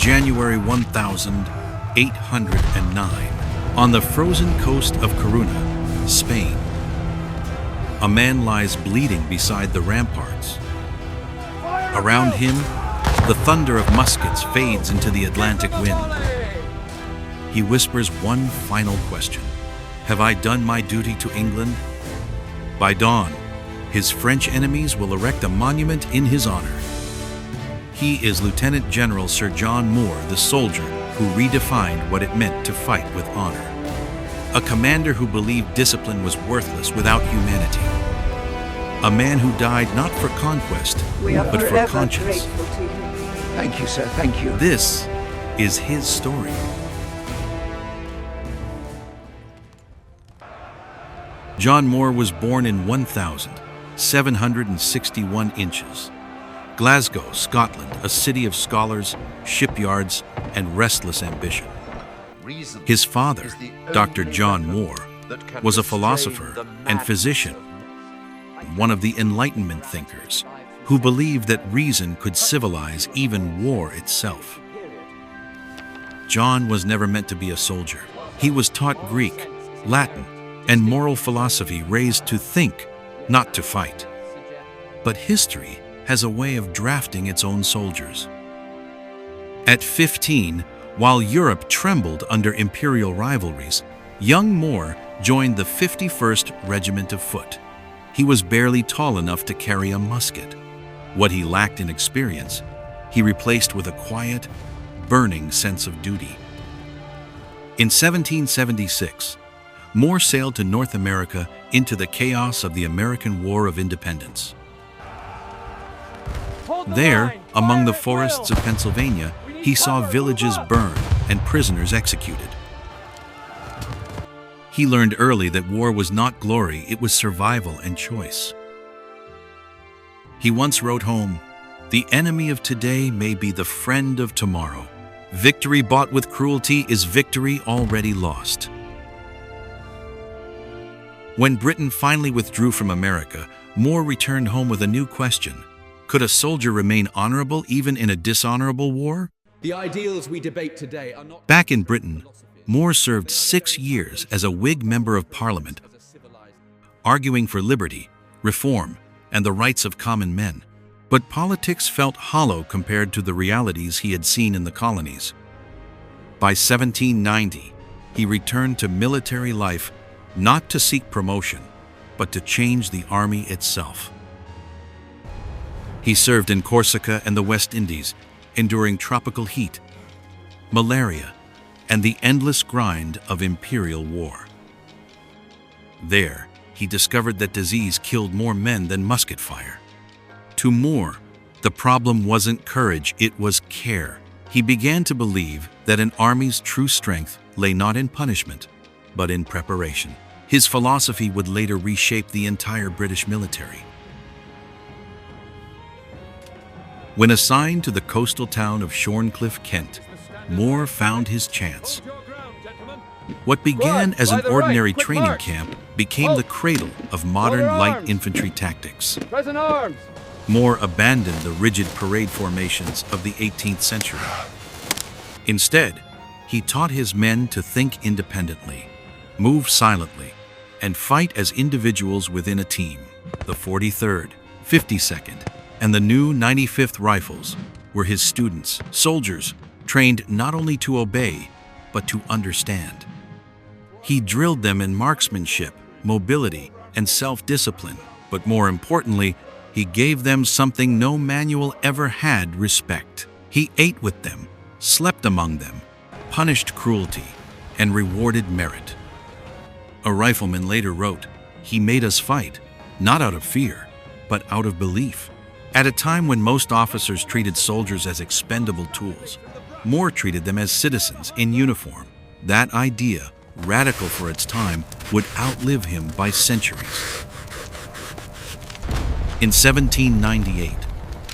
January 1809, on the frozen coast of Corunna, Spain. A man lies bleeding beside the ramparts. Around him, the thunder of muskets fades into the Atlantic wind. He whispers one final question: "Have I done my duty to England?" By dawn, his French enemies will erect a monument in his honor. He is Lieutenant General Sir John Moore, the soldier who redefined what it meant to fight with honor. A commander who believed discipline was worthless without humanity. A man who died not for conquest, but for conscience. Thank you, sir. Thank you. This is his story. John Moore was born in 1761 inches. Glasgow, Scotland, a city of scholars, shipyards, and restless ambition. His father, Dr. John Moore, was a philosopher and physician, one of the Enlightenment thinkers, who believed that reason could civilize even war itself. John was never meant to be a soldier. He was taught Greek, Latin, and moral philosophy, raised to think, not to fight. But history has a way of drafting its own soldiers. At 15, while Europe trembled under imperial rivalries, young Moore joined the 51st Regiment of Foot. He was barely tall enough to carry a musket. What he lacked in experience, he replaced with a quiet, burning sense of duty. In 1776, Moore sailed to North America into the chaos of the American War of Independence. There, among the forests of Pennsylvania, he saw villages burned and prisoners executed. He learned early that war was not glory, it was survival and choice. He once wrote home, "The enemy of today may be the friend of tomorrow. Victory bought with cruelty is victory already lost." When Britain finally withdrew from America, Moore returned home with a new question. Could a soldier remain honorable even in a dishonorable war? The ideals we debate today are not... Back in Britain, Moore served 6 years as a Whig member of Parliament, arguing for liberty, reform, and the rights of common men. But politics felt hollow compared to the realities he had seen in the colonies. By 1790, he returned to military life not to seek promotion, but to change the army itself. He served in Corsica and the West Indies, enduring tropical heat, malaria, and the endless grind of imperial war. There, he discovered that disease killed more men than musket fire. To Moore, the problem wasn't courage, it was care. He began to believe that an army's true strength lay not in punishment, but in preparation. His philosophy would later reshape the entire British military. When assigned to the coastal town of Shorncliffe, Kent, Moore found his chance. What began as an ordinary training camp became the cradle of modern light infantry tactics. Moore abandoned the rigid parade formations of the 18th century. Instead, he taught his men to think independently, move silently, and fight as individuals within a team. The 43rd, 52nd, and the new 95th Rifles were his students, soldiers trained not only to obey, but to understand. He drilled them in marksmanship, mobility, and self-discipline, but more importantly, he gave them something no manual ever had: respect. He ate with them, slept among them, punished cruelty, and rewarded merit. A rifleman later wrote, "He made us fight, not out of fear, but out of belief." At a time when most officers treated soldiers as expendable tools, Moore treated them as citizens in uniform. That idea, radical for its time, would outlive him by centuries. In 1798,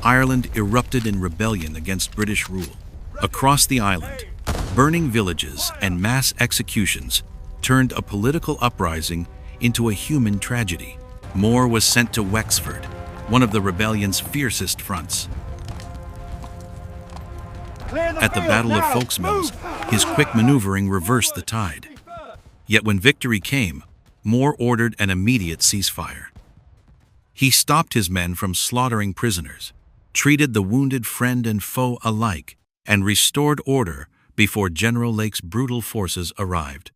Ireland erupted in rebellion against British rule. Across the island, burning villages and mass executions turned a political uprising into a human tragedy. Moore was sent to Wexford, one of the rebellion's fiercest fronts. At the Battle of Folksmills, his quick maneuvering reversed the tide. Yet when victory came, Moore ordered an immediate ceasefire. He stopped his men from slaughtering prisoners, treated the wounded friend and foe alike, and restored order before General Lake's brutal forces arrived.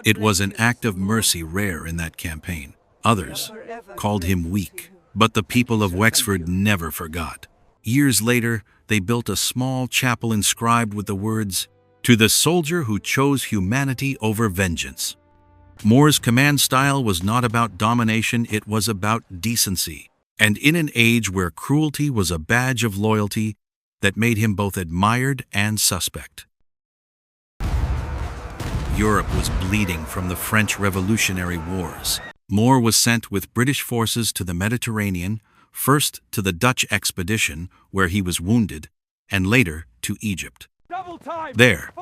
It was an act of mercy rare in that campaign. Others called him weak, but the people of Wexford never forgot. Years later, they built a small chapel inscribed with the words, "To the soldier who chose humanity over vengeance." Moore's command style was not about domination, it was about decency. And in an age where cruelty was a badge of loyalty, that made him both admired and suspect. Europe was bleeding from the French Revolutionary Wars. Moore was sent with British forces to the Mediterranean, first to the Dutch expedition, where he was wounded, and later to Egypt. There,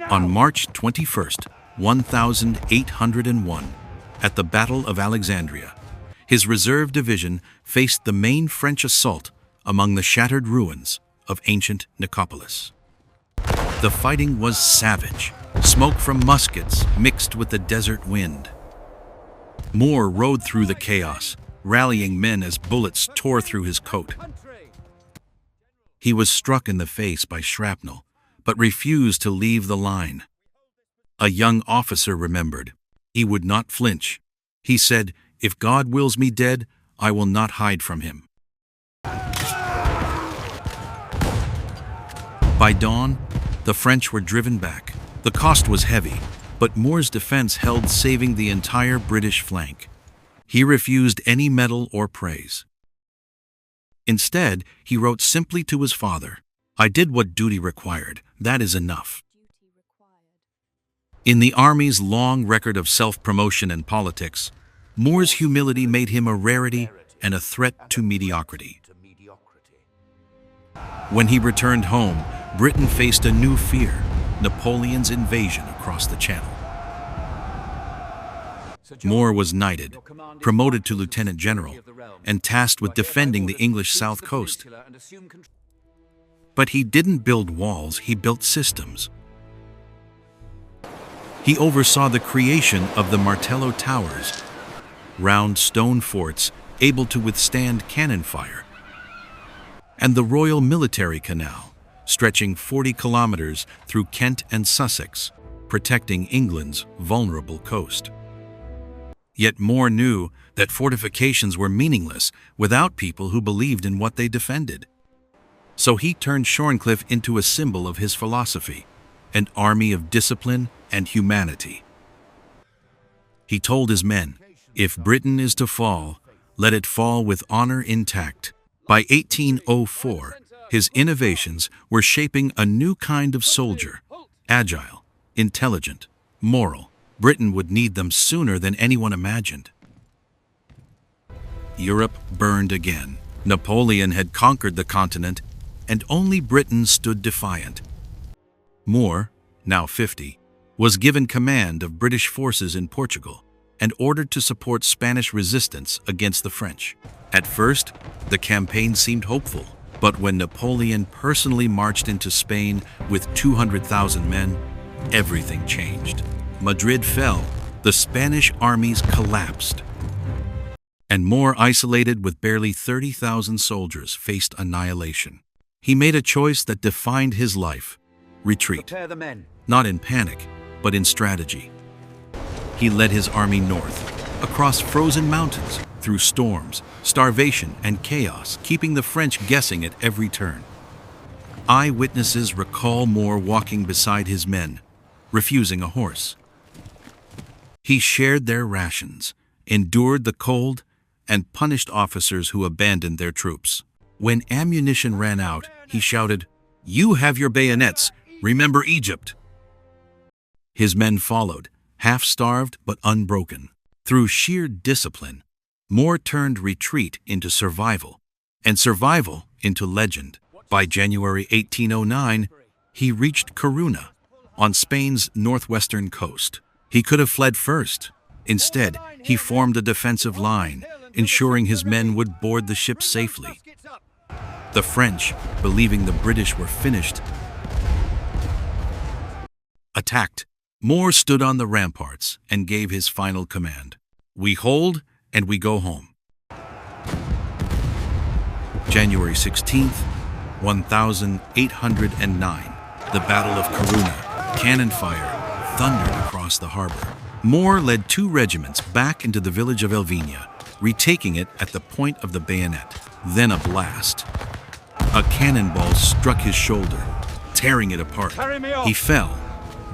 on March 21st, 1801, at the Battle of Alexandria, his reserve division faced the main French assault among the shattered ruins of ancient Nicopolis. The fighting was savage. Smoke from muskets mixed with the desert wind. Moore rode through the chaos, rallying men as bullets tore through his coat. He was struck in the face by shrapnel, but refused to leave the line. A young officer remembered. He would not flinch. He said, "If God wills me dead, I will not hide from him." By dawn, the French were driven back. The cost was heavy, but Moore's defense held, saving the entire British flank. He refused any medal or praise. Instead, he wrote simply to his father, "I did what duty required. That is enough." In the Army's long record of self-promotion and politics, Moore's humility made him a rarity and a threat to mediocrity. When he returned home, Britain faced a new fear: Napoleon's invasion across the Channel. Moore was knighted, promoted to lieutenant general, and tasked with defending the English south coast. But he didn't build walls, he built systems. He oversaw the creation of the Martello Towers, round stone forts able to withstand cannon fire, and the Royal Military Canal, stretching 40 kilometers through Kent and Sussex, protecting England's vulnerable coast. Yet Moore knew that fortifications were meaningless without people who believed in what they defended. So he turned Shorncliffe into a symbol of his philosophy, an army of discipline and humanity. He told his men, "If Britain is to fall, let it fall with honor intact." By 1804, his innovations were shaping a new kind of soldier, agile, intelligent, moral. Britain would need them sooner than anyone imagined. Europe burned again. Napoleon had conquered the continent, and only Britain stood defiant. Moore, now 50, was given command of British forces in Portugal and ordered to support Spanish resistance against the French. At first, the campaign seemed hopeful. But when Napoleon personally marched into Spain with 200,000 men, everything changed. Madrid fell, the Spanish armies collapsed, and Moore, isolated with barely 30,000 soldiers, faced annihilation. He made a choice that defined his life: retreat. Prepare the men. Not in panic, but in strategy. He led his army north, across frozen mountains, through storms, starvation, and chaos, keeping the French guessing at every turn. Eyewitnesses recall Moore walking beside his men, refusing a horse. He shared their rations, endured the cold, and punished officers who abandoned their troops. When ammunition ran out, he shouted, "You have your bayonets, remember Egypt!" His men followed, half-starved but unbroken. Through sheer discipline, Moore turned retreat into survival, and survival into legend. By January 1809, he reached Corunna, on Spain's northwestern coast. He could have fled first. Instead, he formed a defensive line, ensuring his men would board the ship safely. The French, believing the British were finished, attacked. Moore stood on the ramparts and gave his final command. We hold and we go home. January 16th, 1809, the Battle of Corunna. Cannon fire thundered across the harbor. Moore led 2 regiments back into the village of Elvina, retaking it at the point of the bayonet. Then a blast. A cannonball struck his shoulder, tearing it apart. He fell,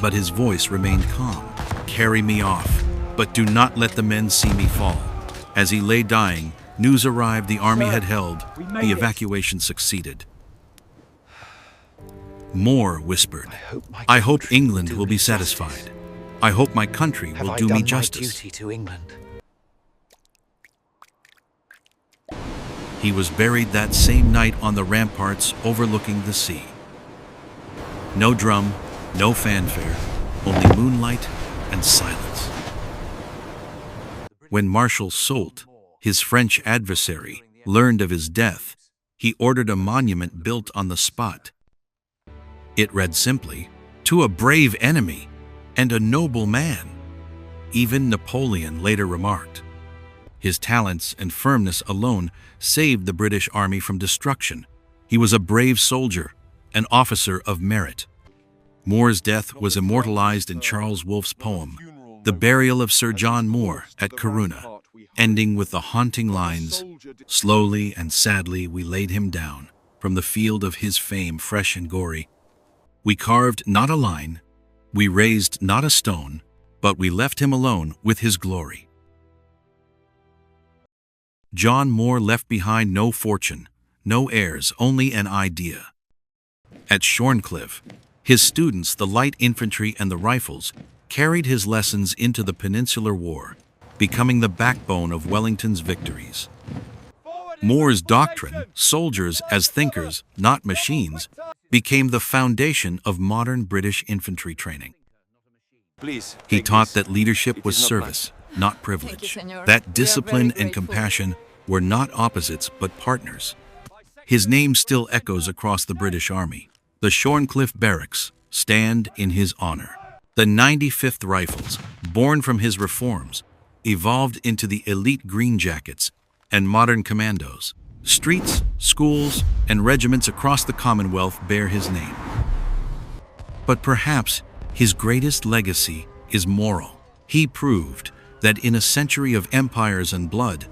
but his voice remained calm. Carry me off, but do not let the men see me fall. As he lay dying, news arrived the army had held. The evacuation succeeded. Moore whispered, I hope England will be satisfied. I hope my country will do me justice. To England? He was buried that same night on the ramparts overlooking the sea. No drum, no fanfare, only moonlight and silence. When Marshal Soult, his French adversary, learned of his death, he ordered a monument built on the spot. It read simply, "To a brave enemy and a noble man." Even Napoleon later remarked, his talents and firmness alone saved the British army from destruction. He was a brave soldier, an officer of merit. Moore's death was immortalized in Charles Wolfe's poem, The Burial of Sir John Moore at Corunna, ending with the haunting lines, "Slowly and sadly we laid him down, from the field of his fame fresh and gory. We carved not a line, we raised not a stone, but we left him alone with his glory." John Moore left behind no fortune, no heirs, only an idea. At Shorncliffe, his students, the Light Infantry and the Rifles, carried his lessons into the Peninsular War, becoming the backbone of Wellington's victories. Moore's doctrine, soldiers as thinkers, not machines, became the foundation of modern British infantry training. He taught that leadership was service, not privilege, that discipline and compassion were not opposites but partners. His name still echoes across the British Army. The Shorncliffe Barracks stand in his honor. The 95th Rifles, born from his reforms, evolved into the elite Green Jackets and modern commandos. Streets, schools, and regiments across the Commonwealth bear his name. But perhaps his greatest legacy is moral. He proved that in a century of empires and blood,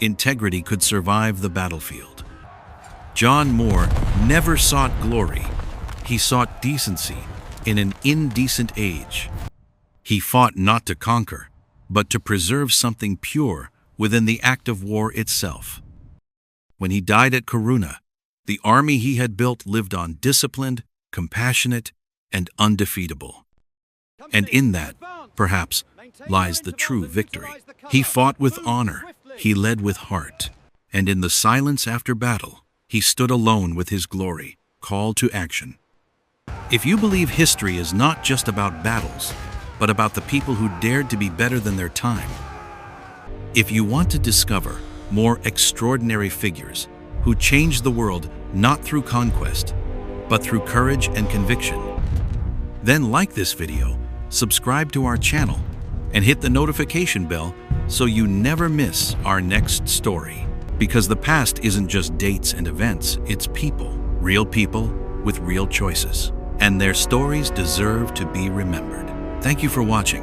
integrity could survive the battlefield. John Moore never sought glory. He sought decency in an indecent age. He fought not to conquer, but to preserve something pure within the act of war itself. When he died at Corunna, the army he had built lived on, disciplined, compassionate, and undefeatable. And in that, perhaps, lies the true victory. He fought with honor, he led with heart, and in the silence after battle, he stood alone with his glory, called to action. If you believe history is not just about battles, but about the people who dared to be better than their time, if you want to discover more extraordinary figures who changed the world not through conquest, but through courage and conviction, then like this video, subscribe to our channel, and hit the notification bell so you never miss our next story. Because the past isn't just dates and events, it's people with real choices. And their stories deserve to be remembered. Thank you for watching.